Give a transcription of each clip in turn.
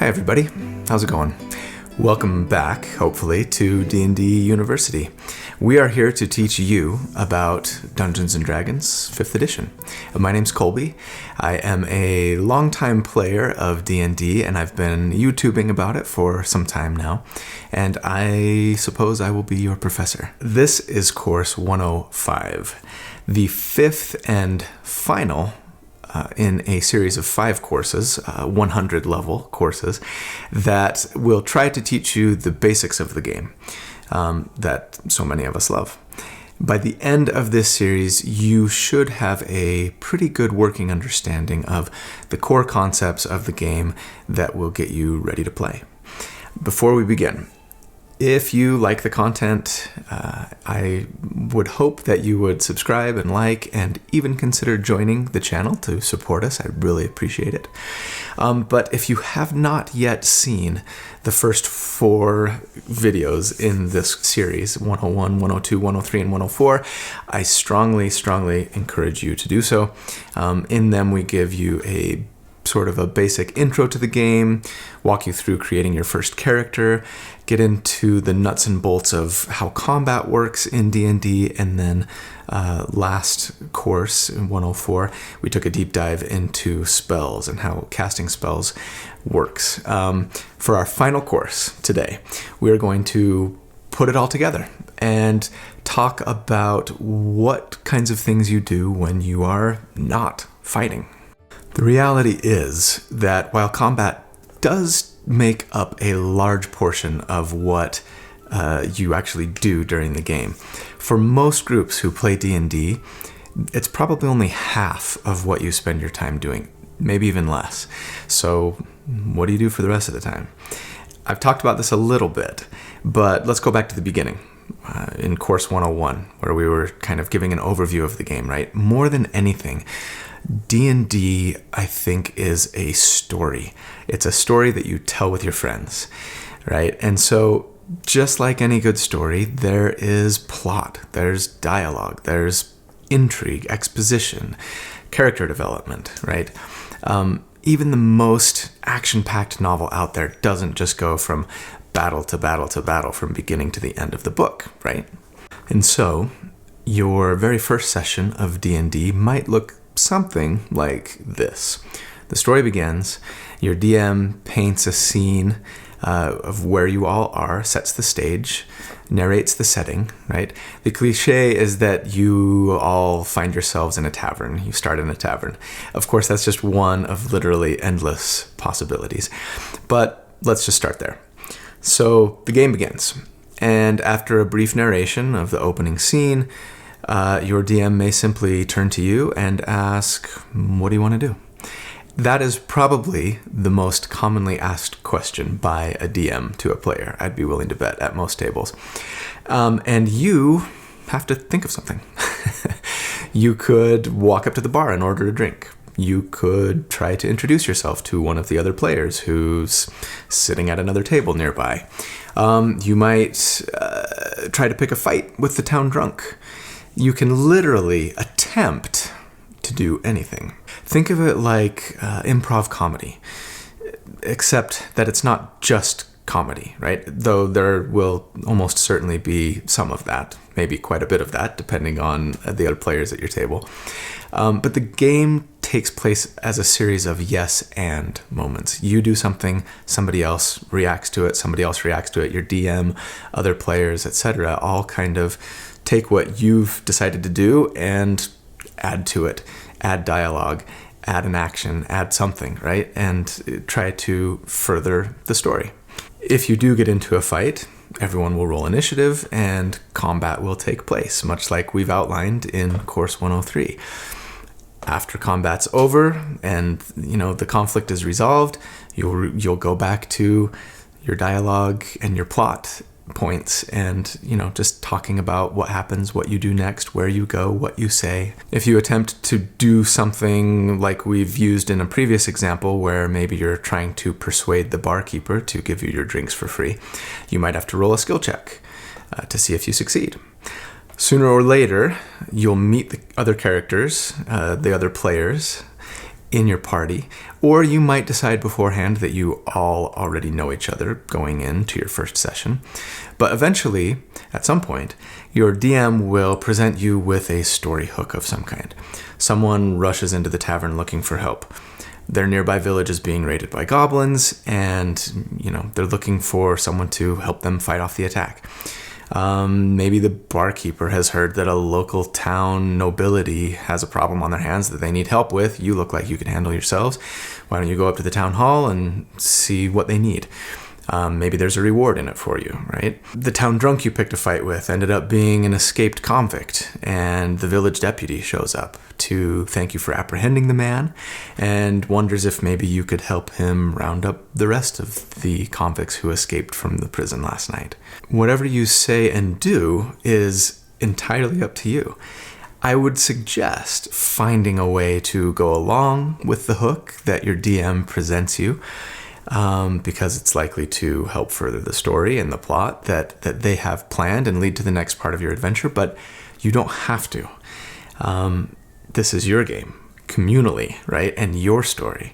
Hi everybody, how's it going? Welcome back, hopefully, to D&D University. We are here to teach you about Dungeons & Dragons 5th edition. My name's Colby. I am a longtime player of D&D, and I've been YouTubing about it for some time now, and I suppose I will be your professor. This is course 105, the fifth and final in a series of 5 courses, 100 level courses, that will try to teach you the basics of the game that so many of us love. By the end of this series, you should have a pretty good working understanding of the core concepts of the game that will get you ready to play. Before we begin, if you like the content, I would hope that you would subscribe and like and even consider joining the channel to support us. I really appreciate it. But if you have not yet seen the first 4 videos in this series, 101, 102, 103, and 104, I strongly encourage you to do so. In them, we give you a sort of a basic intro to the game, walk you through creating your first character, get into the nuts and bolts of how combat works in D&D, and then last course in 104, we took a deep dive into spells and how casting spells works. For our final course today, we're going to put it all together and talk about what kinds of things you do when you are not fighting. The reality is that while combat does make up a large portion of what you actually do during the game, for most groups who play D&D, it's probably only half of what you spend your time doing, maybe even less. So what do you do for the rest of the time? I've talked about this a little bit, but let's go back to the beginning. In course 101, where we were kind of giving an overview of the game, right? More than anything, D&D, I think, is a story. It's a story that you tell with your friends, right? And so just like any good story, there is plot, there's dialogue, there's intrigue, exposition, character development, right? Even the most action-packed novel out there doesn't just go from battle to battle to battle from beginning to the end of the book, right? And so your very first session of D&D might look something like this. The story begins, your DM paints a scene of where you all are, sets the stage, narrates the setting, right? The cliche is that you all find yourselves in a tavern. You start in a tavern. Of course, that's just one of literally endless possibilities. But let's just start there. So the game begins, and after a brief narration of the opening scene, your DM may simply turn to you and ask, what do you want to do? That is probably the most commonly asked question by a DM to a player, I'd be willing to bet, at most tables. And you have to think of something. You could walk up to the bar and order a drink. You could try to introduce yourself to one of the other players who's sitting at another table nearby. You might try to pick a fight with the town drunk. You can literally attempt to do anything. Think of it like improv comedy, except that it's not just comedy, right? Though there will almost certainly be some of that, maybe quite a bit of that, depending on the other players at your table. But the game takes place as a series of yes and moments. You do something, somebody else reacts to it, somebody else reacts to it, your DM, other players, etc., all kind of take what you've decided to do and add to it, add dialogue, add an action, add something, right? And try to further the story. If you do get into a fight, everyone will roll initiative and combat will take place, much like we've outlined in course 103. After combat's over and the conflict is resolved, you'll go back to your dialogue and your plot points and just talking about what happens, what you do next, where you go, what you say. If you attempt to do something like we've used in a previous example where maybe you're trying to persuade the barkeeper to give you your drinks for free, you might have to roll a skill check to see if you succeed. Sooner or later, you'll meet the other characters, the other players, in your party, or you might decide beforehand that you all already know each other going into your first session. But eventually, at some point, your DM will present you with a story hook of some kind. Someone rushes into the tavern looking for help. Their nearby village is being raided by goblins, and they're looking for someone to help them fight off the attack. Maybe the barkeeper has heard that a local town nobility has a problem on their hands that they need help with. You look like you can handle yourselves. Why don't you go up to the town hall and see what they need? Maybe there's a reward in it for you, right? The town drunk you picked a fight with ended up being an escaped convict, and the village deputy shows up to thank you for apprehending the man and wonders if maybe you could help him round up the rest of the convicts who escaped from the prison last night. Whatever you say and do is entirely up to you. I would suggest finding a way to go along with the hook that your DM presents you, because it's likely to help further the story and the plot that they have planned and lead to the next part of your adventure, but you don't have to. This is your game, communally, right? And your story.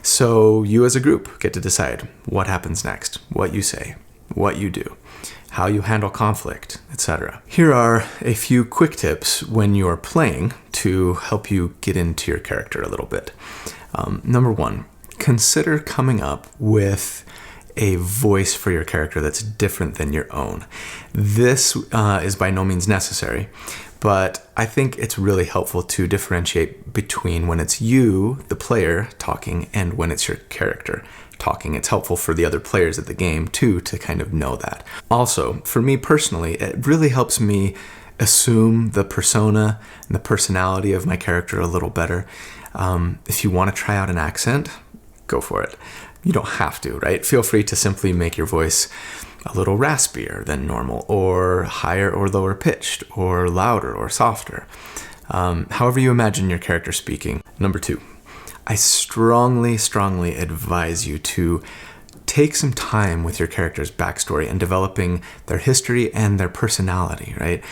So you as a group get to decide what happens next, what you say, what you do, how you handle conflict, etc. Here are a few quick tips when you're playing to help you get into your character a little bit. Number one, consider coming up with a voice for your character that's different than your own. This is by no means necessary, but I think it's really helpful to differentiate between when it's you, the player, talking, and when it's your character talking. It's helpful for the other players at the game, too, to kind of know that. Also, for me personally, it really helps me assume the persona and the personality of my character a little better. If you want to try out an accent, go for it. You don't have to, right? Feel free to simply make your voice a little raspier than normal, or higher or lower pitched, or louder or softer. However you imagine your character speaking. Number two, I strongly advise you to take some time with your character's backstory and developing their history and their personality, right?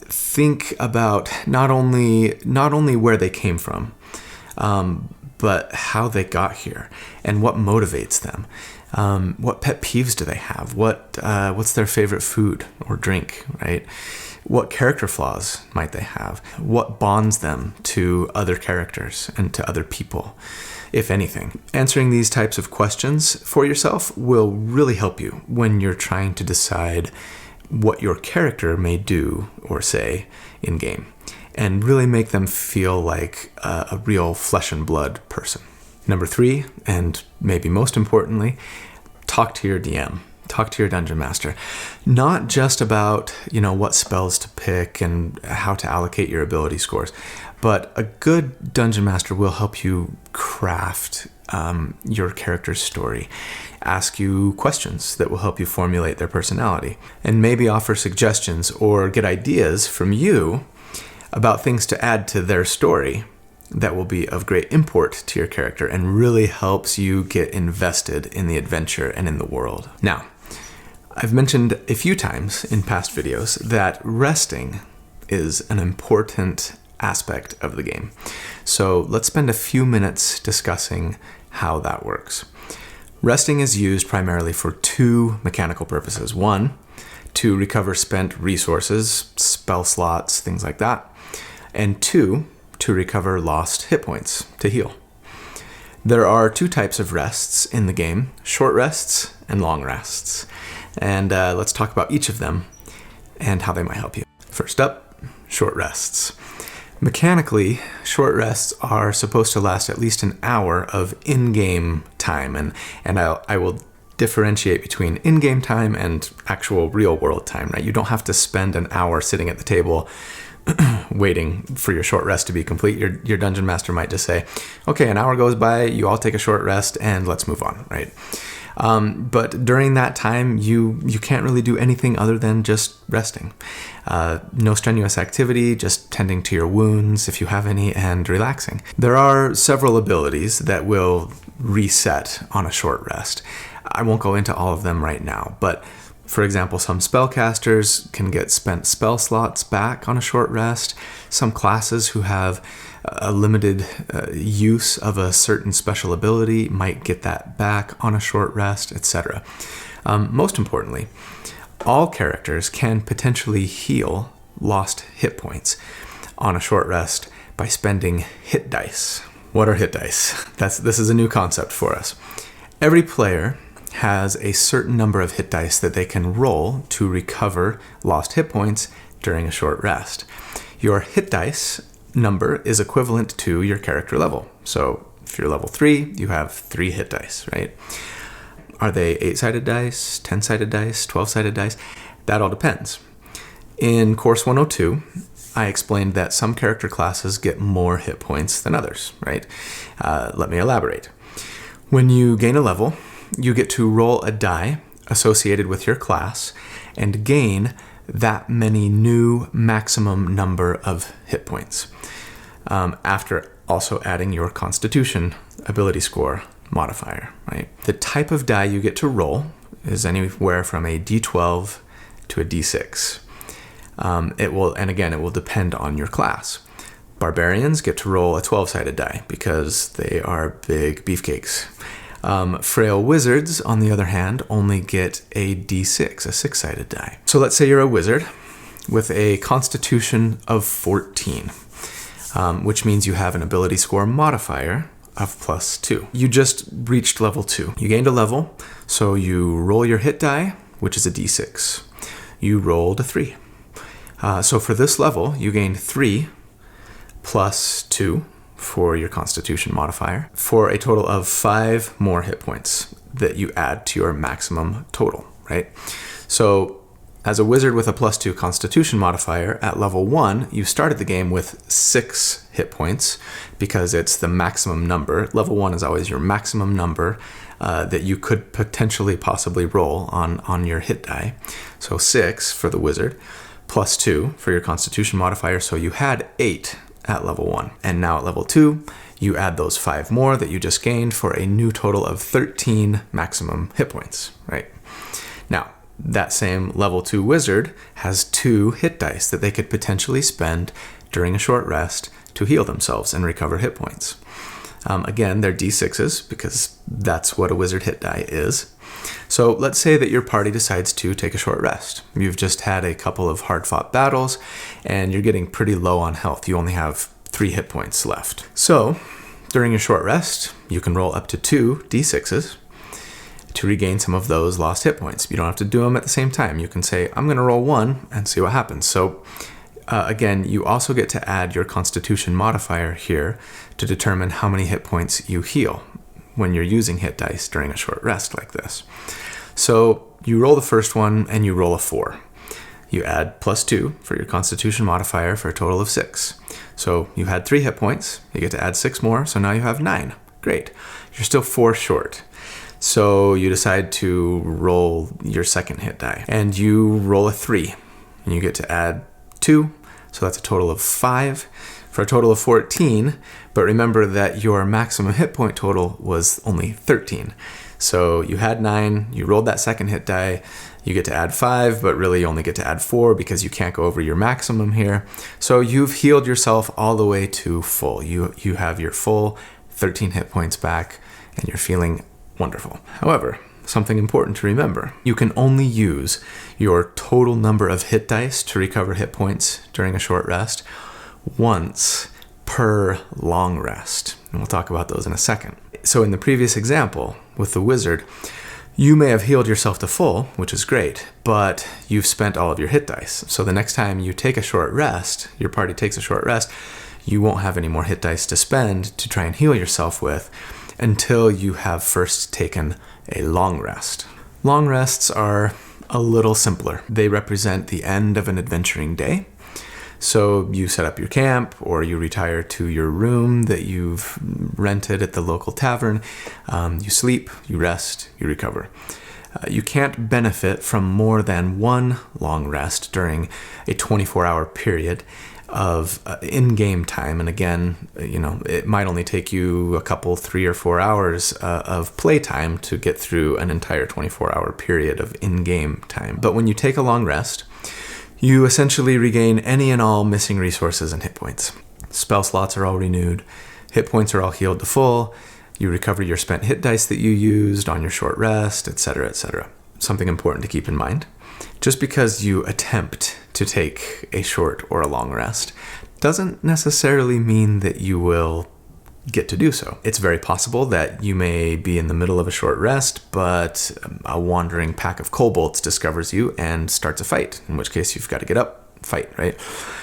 Think about not only where they came from, but how they got here and what motivates them. What pet peeves do they have? What's their favorite food or drink, right? What character flaws might they have? What bonds them to other characters and to other people, if anything? Answering these types of questions for yourself will really help you when you're trying to decide what your character may do or say in game, and really make them feel like a real flesh and blood person. Number three, and maybe most importantly, talk to your DM. Talk to your dungeon master. Not just about, what spells to pick and how to allocate your ability scores, but a good dungeon master will help you craft your character's story, ask you questions that will help you formulate their personality, and maybe offer suggestions or get ideas from you about things to add to their story that will be of great import to your character and really helps you get invested in the adventure and in the world. Now, I've mentioned a few times in past videos that resting is an important aspect of the game. So let's spend a few minutes discussing how that works. Resting is used primarily for two mechanical purposes. One, to recover spent resources, spell slots, things like that. And two, to recover lost hit points, to heal. There are two types of rests in the game, short rests and long rests. And let's talk about each of them and how they might help you. First up, short rests. Mechanically, short rests are supposed to last at least an hour of in-game time, and I will differentiate between in-game time and actual real-world time, right? You don't have to spend an hour sitting at the table waiting for your short rest to be complete. Your dungeon master might just say, okay, an hour goes by, you all take a short rest, and let's move on, right? But during that time, you can't really do anything other than just resting. No strenuous activity, just tending to your wounds, if you have any, and relaxing. There are several abilities that will reset on a short rest. I won't go into all of them right now, but For example, some spellcasters can get spent spell slots back on a short rest. Some classes who have a limited use of a certain special ability might get that back on a short rest, etc. Most importantly, all characters can potentially heal lost hit points on a short rest by spending hit dice. What are hit dice? This is a new concept for us. Every player has a certain number of hit dice that they can roll to recover lost hit points during a short rest. Your hit dice number is equivalent to your character level. So if you're level 3, you have 3 hit dice, right? Are they 8-sided dice, 10-sided dice, 12-sided dice? That all depends. In Course 102, I explained that some character classes get more hit points than others, right? Let me elaborate. When you gain a level, you get to roll a die associated with your class and gain that many new maximum number of hit points, after also adding your Constitution ability score modifier, right? The type of die you get to roll is anywhere from a D12 to a D6. It will depend on your class. Barbarians get to roll a 12-sided die because they are big beefcakes. Frail wizards, on the other hand, only get a D6, a 6-sided die. So let's say you're a wizard with a Constitution of 14, which means you have an ability score modifier of +2. You just reached level 2. You gained a level, so you roll your hit die, which is a D6. You rolled a 3. So for this level, you gained 3 plus 2 for your Constitution modifier, for a total of 5 more hit points that you add to your maximum total, right? So as a wizard with a +2 Constitution modifier, at level 1, you started the game with 6 hit points because it's the maximum number. Level 1 is always your maximum number that you could possibly roll on your hit die. So 6 for the wizard, +2 for your Constitution modifier, so you had 8 at level 1. And now at level 2, you add those 5 more that you just gained for a new total of 13 maximum hit points, right? Now, that same level 2 wizard has 2 hit dice that they could potentially spend during a short rest to heal themselves and recover hit points. Again, they're D6s because that's what a wizard hit die is. So let's say that your party decides to take a short rest. You've just had a couple of hard-fought battles and you're getting pretty low on health. You only have 3 hit points left. So during a short rest, you can roll up to 2 D6s to regain some of those lost hit points. You don't have to do them at the same time. You can say, I'm going to roll 1 and see what happens. So again, you also get to add your Constitution modifier here to determine how many hit points you heal when you're using hit dice during a short rest like this. So you roll the first one and you roll a 4. You add +2 for your Constitution modifier for a total of 6. So you had 3 hit points. You get to add 6 more, so now you have 9. Great. You're still 4 short. So you decide to roll your second hit die and you roll a 3 and you get to add 2. So that's a total of 5 for a total of 14. But remember that your maximum hit point total was only 13. So you had 9, you rolled that second hit die, you get to add 5, but really you only get to add 4 because you can't go over your maximum here. So you've healed yourself all the way to full. You have your full 13 hit points back and you're feeling wonderful. However, something important to remember, you can only use your total number of hit dice to recover hit points during a short rest once per long rest. And we'll talk about those in a second. So in the previous example with the wizard, you may have healed yourself to full, which is great, but you've spent all of your hit dice. So the next time you take a short rest, your party takes a short rest, you won't have any more hit dice to spend to try and heal yourself with until you have first taken a long rest. Long rests are a little simpler. They represent the end of an adventuring day. So you set up your camp or you retire to your room that you've rented at the local tavern. You sleep, you rest, you recover. You can't benefit from more than one long rest during a 24-hour period. of in-game time. And again, it might only take you a couple, 3 or 4 hours of play time to get through an entire 24-hour period of in-game time. But when you take a long rest, you essentially regain any and all missing resources and hit points. Spell slots are all renewed, hit points are all healed to full, you recover your spent hit dice that you used on your short rest, etc., etc. Something important to keep in mind: just because you attempt to take a short or a long rest doesn't necessarily mean that you will get to do so. It's very possible that you may be in the middle of a short rest, but a wandering pack of kobolds discovers you and starts a fight, in which case you've got to get up, fight, right?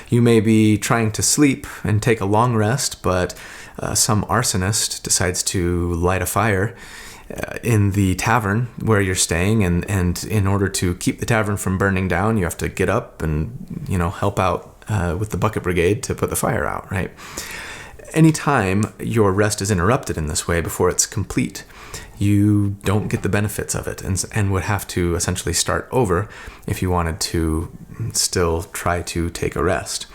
You may be trying to sleep and take a long rest, but some arsonist decides to light a fire in the tavern where you're staying, and in order to keep the tavern from burning down, you have to get up and help out with the bucket brigade to put the fire out, right? Anytime your rest is interrupted in this way before it's complete, you don't get the benefits of it and would have to essentially start over if you wanted to still try to take a rest.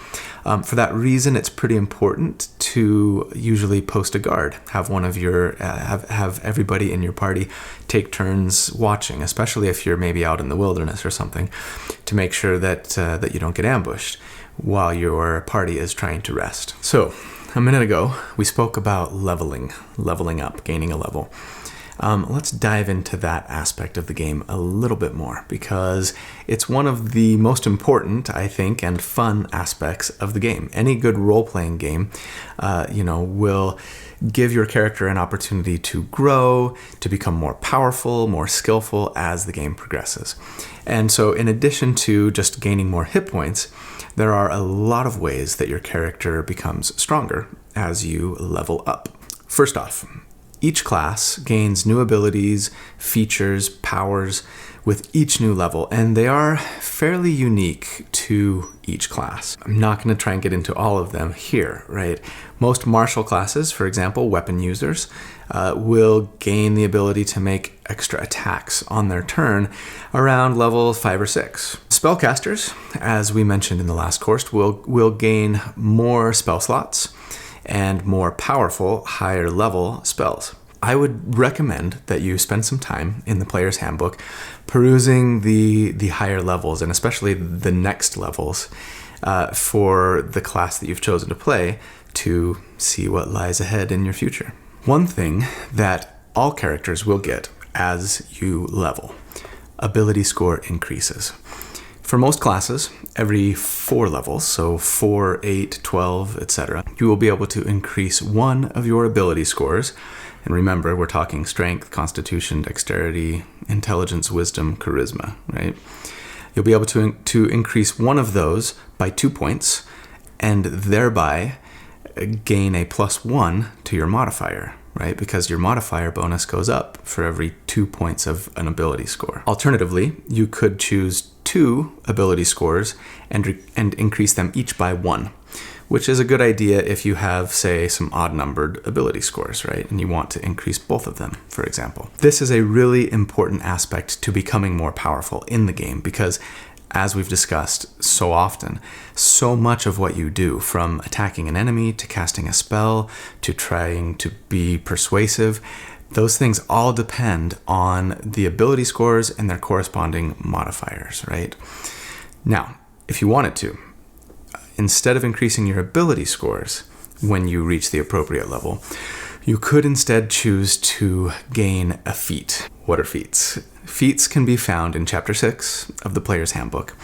For that reason, it's pretty important to usually post a guard. Have one of your have everybody in your party take turns watching, especially if you're maybe out in the wilderness or something, to make sure that that you don't get ambushed while your party is trying to rest. So, a minute ago, we spoke about leveling up, gaining a level. Let's dive into that aspect of the game a little bit more, because it's one of the most important, I think, and fun aspects of the game. Any good role-playing game, will give your character an opportunity to grow, to become more powerful, more skillful as the game progresses. And so in addition to just gaining more hit points, there are a lot of ways that your character becomes stronger as you level up. First off, each class gains new abilities, features, powers with each new level, and they are fairly unique to each class. I'm not going to try and get into all of them here, right? Most martial classes, for example, weapon users, will gain the ability to make extra attacks on their turn around level 5 or 6. Spellcasters, as we mentioned in the last course, will gain more spell slots and more powerful, higher level spells. I would recommend that you spend some time in the player's handbook perusing the higher levels, and especially the next levels for the class that you've chosen to play, to see what lies ahead in your future. One thing that all characters will get as you level: ability score increases. For most classes, every 4 levels, so 4, 8, 12, etc., you will be able to increase one of your ability scores. And remember, we're talking strength, constitution, dexterity, intelligence, wisdom, charisma, right? You'll be able to increase one of those by 2 points, and thereby gain a +1 to your modifier, right? Because your modifier bonus goes up for every 2 points of an ability score. Alternatively, you could choose 2 ability scores and increase them each by 1, which is a good idea if you have, say, some odd-numbered ability scores, right? And you want to increase both of them, for example. This is a really important aspect to becoming more powerful in the game, because as we've discussed so often, so much of what you do, from attacking an enemy to casting a spell to trying to be persuasive, those things all depend on the ability scores and their corresponding modifiers, right? Now, if you wanted to, instead of increasing your ability scores when you reach the appropriate level, you could instead choose to gain a feat. What are feats? Feats can be found in Chapter 6 of the Player's Handbook,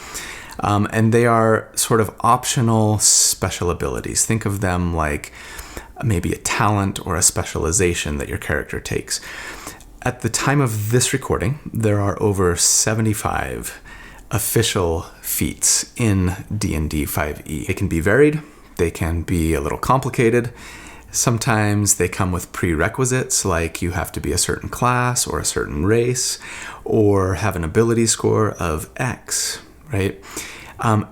and they are sort of optional special abilities. Think of them like maybe a talent or a specialization that your character takes. At the time of this recording, there are over 75 official feats in D&D 5e. They can be varied, they can be a little complicated. Sometimes they come with prerequisites, like you have to be a certain class or a certain race, or have an ability score of X, right?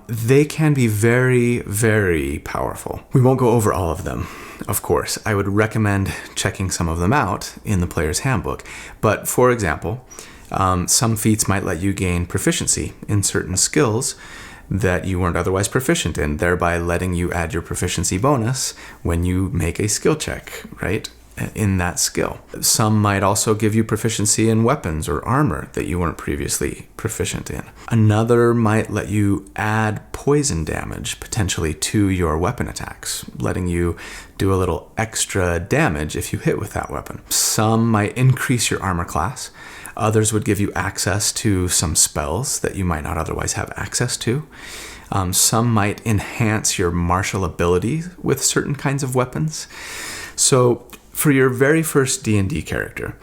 They can be very, very powerful. We won't go over all of them, of course. I would recommend checking some of them out in the Player's Handbook. But for example, some feats might let you gain proficiency in certain skills that you weren't otherwise proficient in, thereby letting you add your proficiency bonus when you make a skill check, right? In that skill. Some might also give you proficiency in weapons or armor that you weren't previously proficient in. Another might let you add poison damage potentially to your weapon attacks, letting you do a little extra damage if you hit with that weapon. Some might increase your armor class. Others would give you access to some spells that you might not otherwise have access to. Some might enhance your martial ability with certain kinds of weapons. So for your very first D&D character,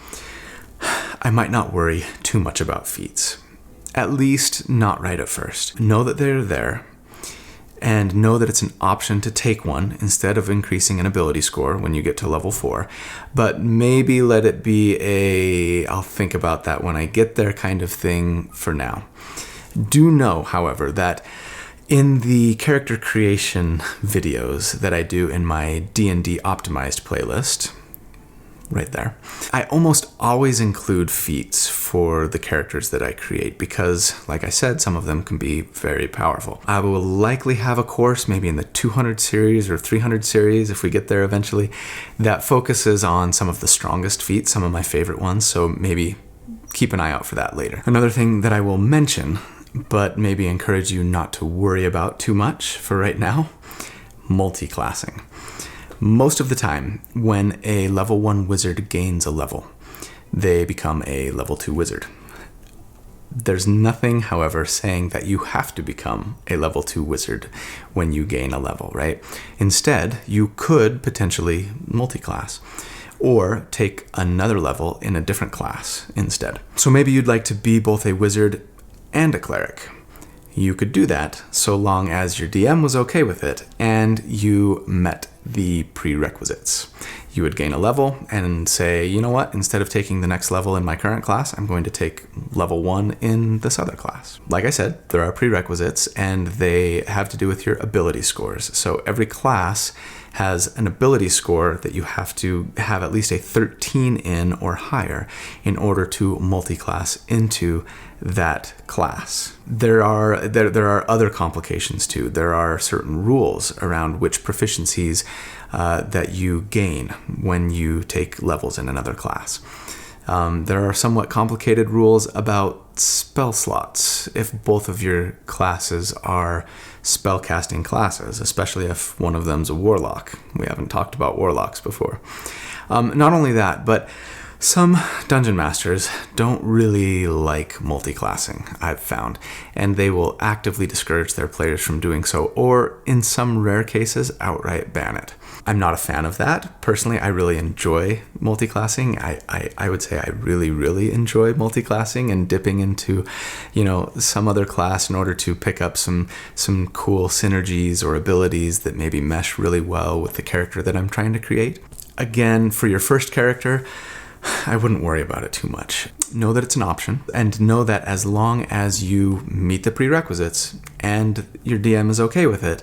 I might not worry too much about feats. At least not right at first. Know that they're there, and know that it's an option to take one instead of increasing an ability score when you get to level 4. But maybe let it be a I'll think about that when I get there kind of thing for now. Do know, however, that in the character creation videos that I do in my D&D optimized playlist, right there, I almost always include feats for the characters that I create because, like I said, some of them can be very powerful. I will likely have a course, maybe in the 200 series or 300 series, if we get there eventually, that focuses on some of the strongest feats, some of my favorite ones, so maybe keep an eye out for that later. Another thing that I will mention, but maybe encourage you not to worry about too much for right now, multiclassing. Most of the time, when a level 1 wizard gains a level, they become a level 2 wizard. There's nothing, however, saying that you have to become a level 2 wizard when you gain a level, right? Instead, you could potentially multiclass or take another level in a different class instead. So maybe you'd like to be both a wizard and a cleric. You could do that so long as your DM was okay with it and you met the prerequisites. You would gain a level and say, you know what, instead of taking the next level in my current class, I'm going to take level 1 in this other class. Like I said, there are prerequisites and they have to do with your ability scores. So every class has an ability score that you have to have at least a 13 in or higher in order to multiclass into that class. There are other complications too. There are certain rules around which proficiencies that you gain when you take levels in another class. There are somewhat complicated rules about spell slots if both of your classes are spellcasting classes, especially if one of them's a warlock. We haven't talked about warlocks before. Not only that, but some dungeon masters don't really like multiclassing, I've found, and they will actively discourage their players from doing so, or in some rare cases, outright ban it. I'm not a fan of that. Personally, I really enjoy multiclassing. I would say I really enjoy multiclassing and dipping into, some other class in order to pick up some cool synergies or abilities that maybe mesh really well with the character that I'm trying to create. Again, for your first character, I wouldn't worry about it too much. Know that it's an option, and know that as long as you meet the prerequisites and your DM is okay with it,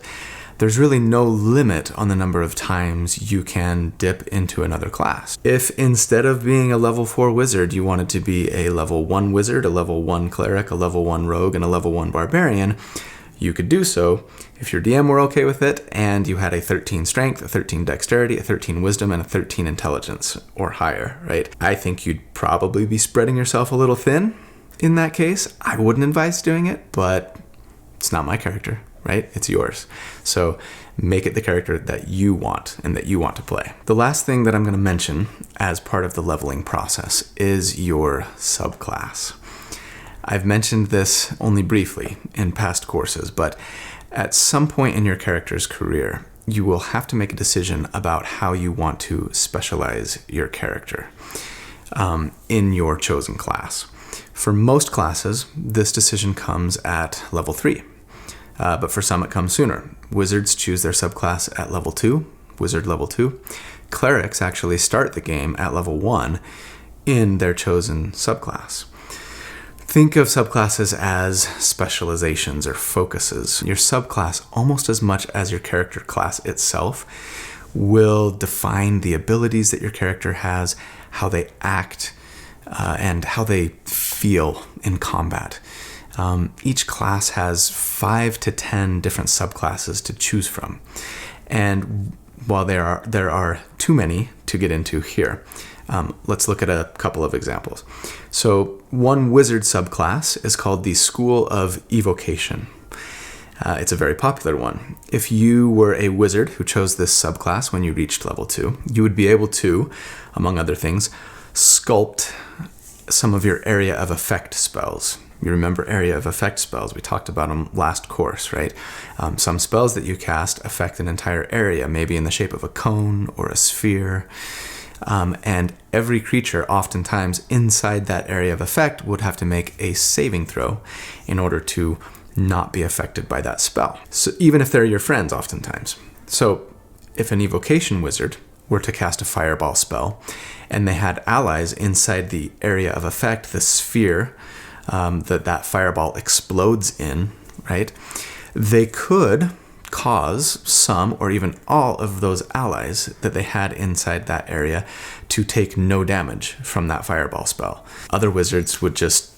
there's really no limit on the number of times you can dip into another class. If instead of being a level 4 wizard, you wanted to be a level 1 wizard, a level 1 cleric, a level 1 rogue, and a level 1 barbarian, you could do so if your DM were okay with it and you had a 13 strength, a 13 dexterity, a 13 wisdom, and a 13 intelligence or higher, right? I think you'd probably be spreading yourself a little thin in that case. I wouldn't advise doing it, but it's not my character, right? It's yours. So make it the character that you want and that you want to play. The last thing that I'm going to mention as part of the leveling process is your subclass. I've mentioned this only briefly in past courses, but at some point in your character's career, you will have to make a decision about how you want to specialize your character in your chosen class. For most classes, this decision comes at level 3, but for some it comes sooner. Wizards choose their subclass at level 2, wizard level 2. Clerics actually start the game at level 1 in their chosen subclass. Think of subclasses as specializations or focuses. Your subclass, almost as much as your character class itself, will define the abilities that your character has, how they act, and how they feel in combat. Each class has 5 to 10 different subclasses to choose from. And while there are too many to get into here, let's look at a couple of examples. So one wizard subclass is called the School of Evocation. It's a very popular one. If you were a wizard who chose this subclass when you reached level 2, you would be able to, among other things, sculpt some of your area of effect spells. You remember area of effect spells. We talked about them last course, right? Some spells that you cast affect an entire area, maybe in the shape of a cone or a sphere. And every creature, oftentimes inside that area of effect, would have to make a saving throw in order to not be affected by that spell. So even if they're your friends, oftentimes. So if an evocation wizard were to cast a fireball spell and they had allies inside the area of effect, the sphere that fireball explodes in, right? They could cause some or even all of those allies that they had inside that area to take no damage from that fireball spell. Other wizards would just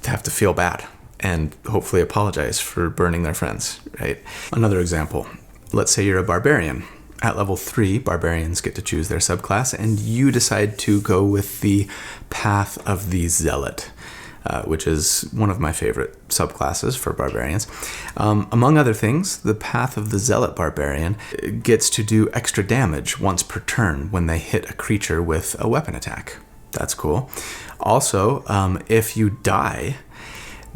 have to feel bad and hopefully apologize for burning their friends, right? Another example, let's say you're a barbarian. At level 3, barbarians get to choose their subclass, and you decide to go with the Path of the Zealot, which is one of my favorite subclasses for barbarians. Among other things, the Path of the Zealot barbarian gets to do extra damage once per turn when they hit a creature with a weapon attack. That's cool. Also, if you die,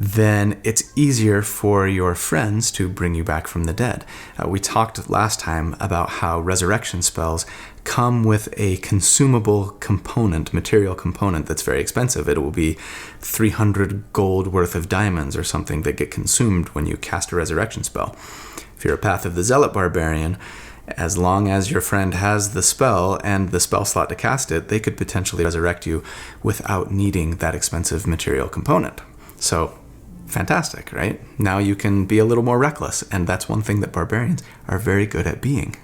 then it's easier for your friends to bring you back from the dead. We talked last time about how resurrection spells come with a consumable component, material component that's very expensive. It will be 300 gold worth of diamonds or something that get consumed when you cast a resurrection spell. If you're a Path of the Zealot barbarian, as long as your friend has the spell and the spell slot to cast it, they could potentially resurrect you without needing that expensive material component. So, fantastic, right? Now you can be a little more reckless, and that's one thing that barbarians are very good at being.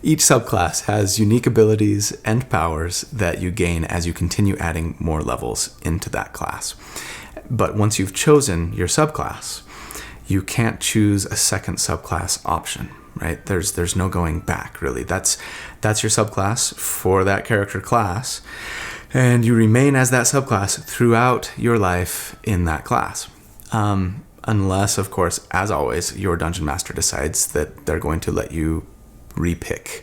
Each subclass has unique abilities and powers that you gain as you continue adding more levels into that class. But once you've chosen your subclass, you can't choose a second subclass option, right? There's no going back, really. That's your subclass for that character class, and you remain as that subclass throughout your life in that class. Unless, of course, as always, your dungeon master decides that they're going to let you repick.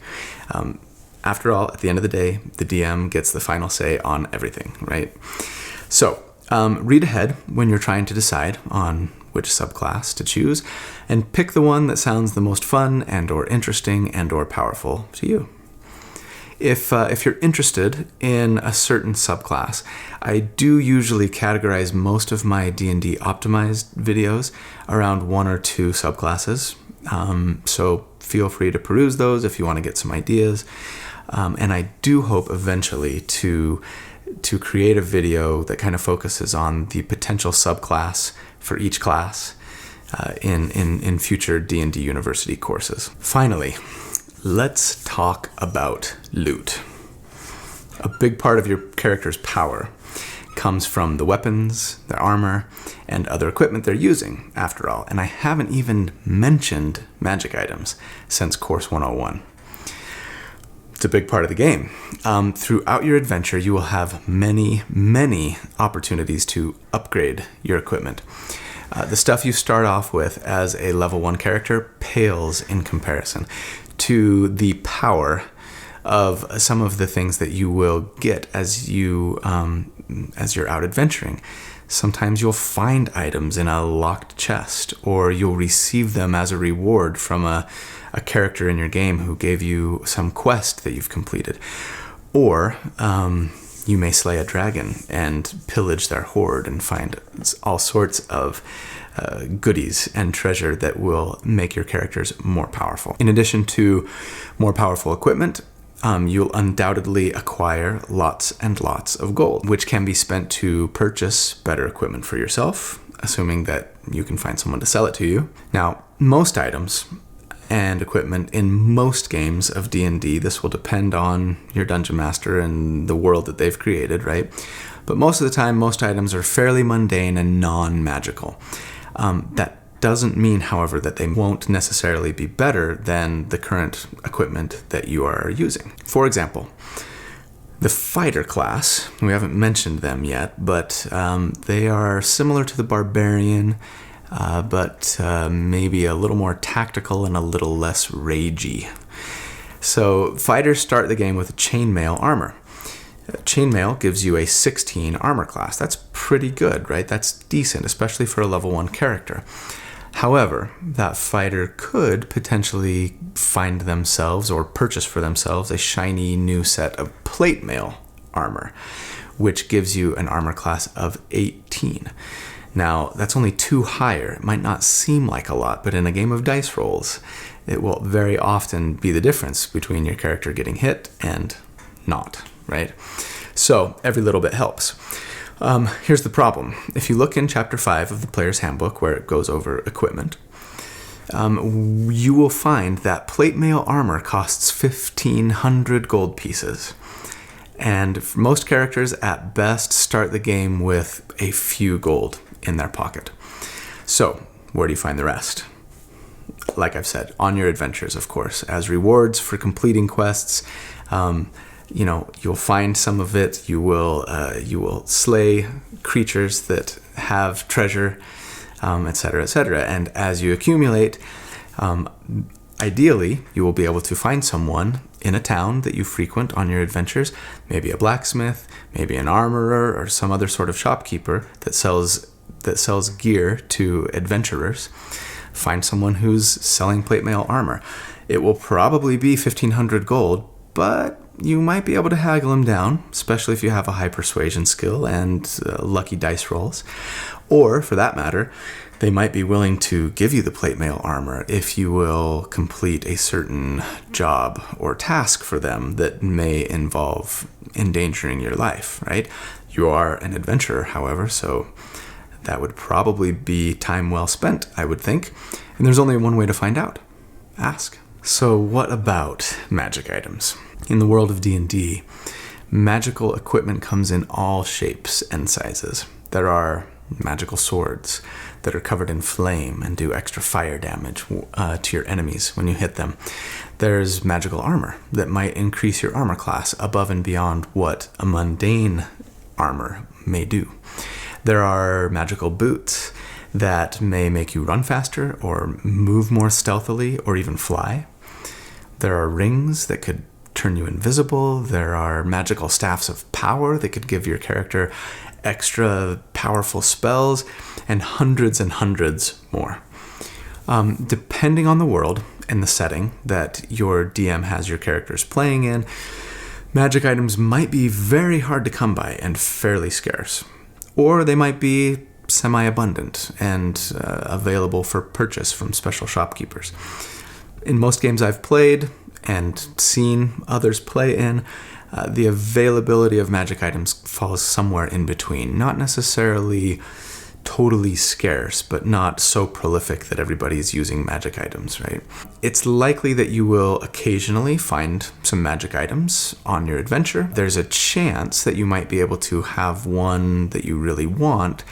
After all, at the end of the day, the DM gets the final say on everything, right? So, read ahead when you're trying to decide on which subclass to choose, and pick the one that sounds the most fun and or interesting and or powerful to you. If you're interested in a certain subclass, I do usually categorize most of my D&D optimized videos around 1 or 2 subclasses. So feel free to peruse those if you want to get some ideas. And I do hope eventually to create a video that kind of focuses on the potential subclass for each class in future D&D University courses. Finally, let's talk about loot. A big part of your character's power comes from the weapons, their armor, and other equipment they're using, after all. And I haven't even mentioned magic items since Course 101. It's a big part of the game. Throughout your adventure, you will have many, many opportunities to upgrade your equipment. The stuff you start off with as a level 1 character pales in comparison to the power of some of the things that you will get as you're out adventuring. Sometimes you'll find items in a locked chest, or you'll receive them as a reward from a character in your game who gave you some quest that you've completed. Or you may slay a dragon and pillage their hoard and find all sorts of goodies and treasure that will make your characters more powerful. In addition to more powerful equipment, you'll undoubtedly acquire lots and lots of gold, which can be spent to purchase better equipment for yourself, assuming that you can find someone to sell it to you. Now, most items and equipment in most games of D&D, this will depend on your dungeon master and the world that they've created, right? but most of the time, most items are fairly mundane and non-magical. That doesn't mean, however, that they won't necessarily be better than the current equipment that you are using. For example, the fighter class, we haven't mentioned them yet, but they are similar to the barbarian, but maybe a little more tactical and a little less ragey. So fighters start the game with chainmail armor. Chainmail gives you a 16 armor class. That's pretty good, right? That's decent, especially for a level 1 character. However, that fighter could potentially find themselves or purchase for themselves a shiny new set of plate mail armor, which gives you an armor class of 18. Now, that's only 2 higher. It might not seem like a lot, but in a game of dice rolls, it will very often be the difference between your character getting hit and not, right? So every little bit helps. Here's the problem. If you look in Chapter 5 of the Player's Handbook, where it goes over equipment, you will find that plate mail armor costs 1,500 gold pieces. And most characters, at best, start the game with a few gold in their pocket. So, where do you find the rest? Like I've said, on your adventures, of course. As rewards for completing quests, you'll find some of it. You will slay creatures that have treasure, etc., etc. And as you accumulate, ideally, you will be able to find someone in a town that you frequent on your adventures, maybe a blacksmith, maybe an armorer, or some other sort of shopkeeper that sells gear to adventurers. Find someone who's selling plate mail armor. It will probably be 1,500 gold, but you might be able to haggle them down, especially if you have a high persuasion skill and lucky dice rolls. Or, for that matter, they might be willing to give you the plate mail armor if you will complete a certain job or task for them that may involve endangering your life, right? You are an adventurer, however, so that would probably be time well spent, I would think. And there's only one way to find out. Ask. So what about magic items? In the world of D&D, magical equipment comes in all shapes and sizes. There are magical swords that are covered in flame and do extra fire damage to your enemies when you hit them. There's magical armor that might increase your armor class above and beyond what a mundane armor may do. There are magical boots that may make you run faster or move more stealthily or even fly. There are rings that could turn you invisible. There are magical staffs of power that could give your character extra powerful spells, and hundreds more. Depending on the world and the setting that your DM has your characters playing in, magic items might be very hard to come by and fairly scarce. Or they might be semi-abundant and available for purchase from special shopkeepers. In most games I've played and seen others play in, the availability of magic items falls somewhere in between. Not necessarily totally scarce, but not so prolific that everybody's using magic items, right? It's likely that you will occasionally find some magic items on your adventure. There's a chance that you might be able to have one that you really want,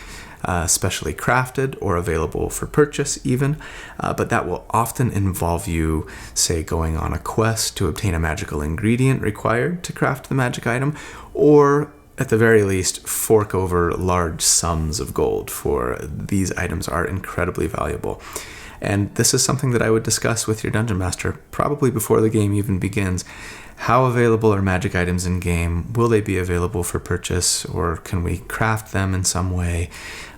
specially crafted or available for purchase even, but that will often involve you, say, going on a quest to obtain a magical ingredient required to craft the magic item, or at the very least, fork over large sums of gold, for these items are incredibly valuable. And this is something that I would discuss with your Dungeon Master probably before the game even begins. How available are magic items in game? Will they be available for purchase, or can we craft them in some way?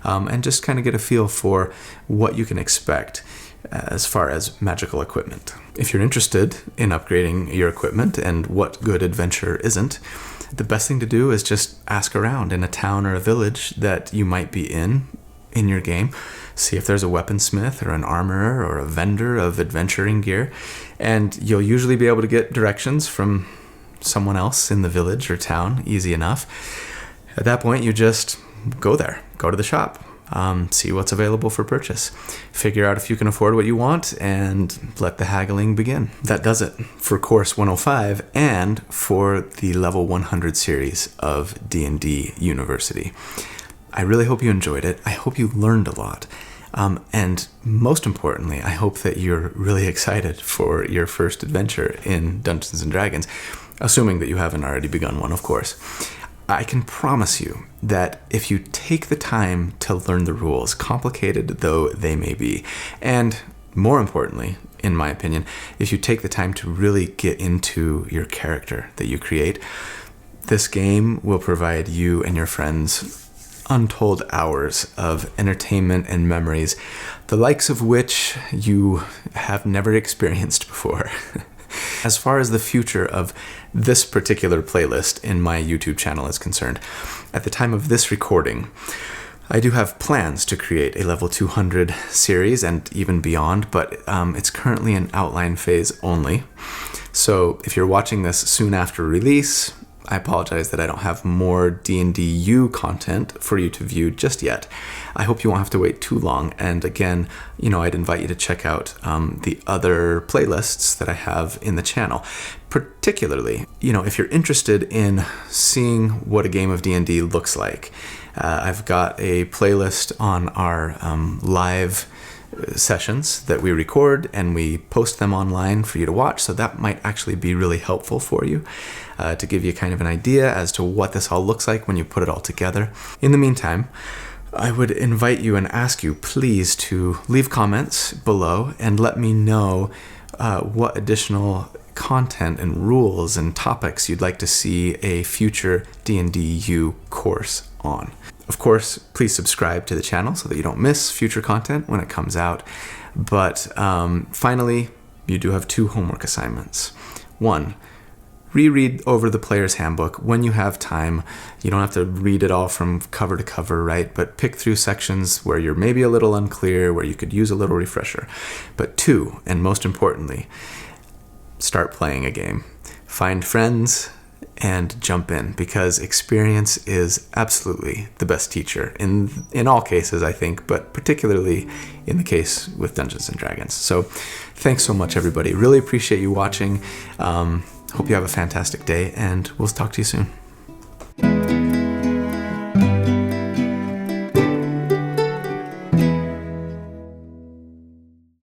And just kind of get a feel for what you can expect as far as magical equipment. If you're interested in upgrading your equipment, and what good adventurer isn't, the best thing to do is just ask around in a town or a village that you might be in your game. See if there's a weaponsmith or an armorer or a vendor of adventuring gear, and you'll usually be able to get directions from someone else in the village or town easy enough. At that point, you just go there, go to the shop, see what's available for purchase. Figure out if you can afford what you want and let the haggling begin. That does it for course 105 and for the level 100 series of D&D University. I really hope you enjoyed it. I hope you learned a lot. And most importantly, I hope that you're really excited for your first adventure in Dungeons & Dragons, assuming that you haven't already begun one, of course. I can promise you that if you take the time to learn the rules, complicated though they may be, and more importantly, in my opinion, if you take the time to really get into your character that you create, this game will provide you and your friends untold hours of entertainment and memories, the likes of which you have never experienced before. As far as the future of this particular playlist in my YouTube channel is concerned, at the time of this recording, I do have plans to create a level 200 series and even beyond, but it's currently in outline phase only. So if you're watching this soon after release, I apologize that I don't have more D&D U content for you to view just yet. I hope you won't have to wait too long. And again, I'd invite you to check out the other playlists that I have in the channel. Particularly, if you're interested in seeing what a game of D&D looks like, I've got a playlist on our live sessions that we record and we post them online for you to watch, so that might actually be really helpful for you to give you kind of an idea as to what this all looks like when you put it all together. In the meantime, I would invite you and ask you please to leave comments below and let me know what additional content and rules and topics you'd like to see a future D&D U course on. Of course, please subscribe to the channel so that you don't miss future content when it comes out. But finally, you do have 2 homework assignments. 1, reread over the player's handbook when you have time. You don't have to read it all from cover to cover, right? But pick through sections where you're maybe a little unclear, where you could use a little refresher. But 2, and most importantly, start playing a game. Find friends and jump in, because experience is absolutely the best teacher in all cases, I think, but particularly in the case with Dungeons & Dragons. So thanks so much, everybody. Really appreciate you watching. Hope you have a fantastic day, and we'll talk to you soon.